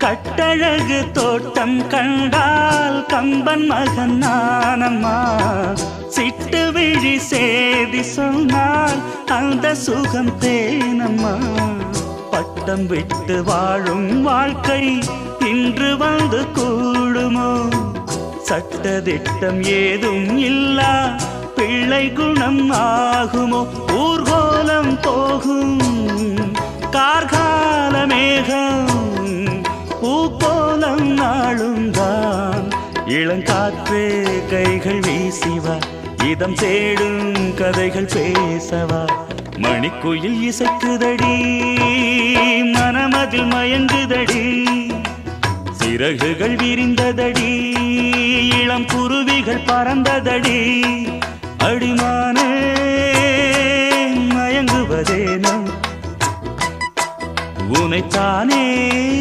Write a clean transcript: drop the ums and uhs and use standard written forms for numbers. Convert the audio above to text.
கட்டழகு தோட்டம் கண்டால் கம்பன் மகன் நானம்மா. சிட்டு விழி சேதி சொன்னால் அந்த சுகம் தேனம்மா. பட்டம் விட்டு வாழும் வாழ்க்கை இன்று வந்து கூடுமோ? சட்டதிட்டம் ஏதும் இல்லா பிள்ளை குணம் ஆகுமோ? ஊர்கோலம் போகும் கார்கால மேகம் பூக்கோலம் நாளும் தான். இளங்காற்றே கைகள் வீசிவா, இதம் தேடும் கதைகள் பேசவா. மணிக்குயில் இசைக்குதடி, மனமதில் மயங்குதடி. சிறகுகள் விரிந்ததடி, இளம் குருவிகள் பறந்ததடி. அடிமானே மயங்குவதேனோ உனைத்தானே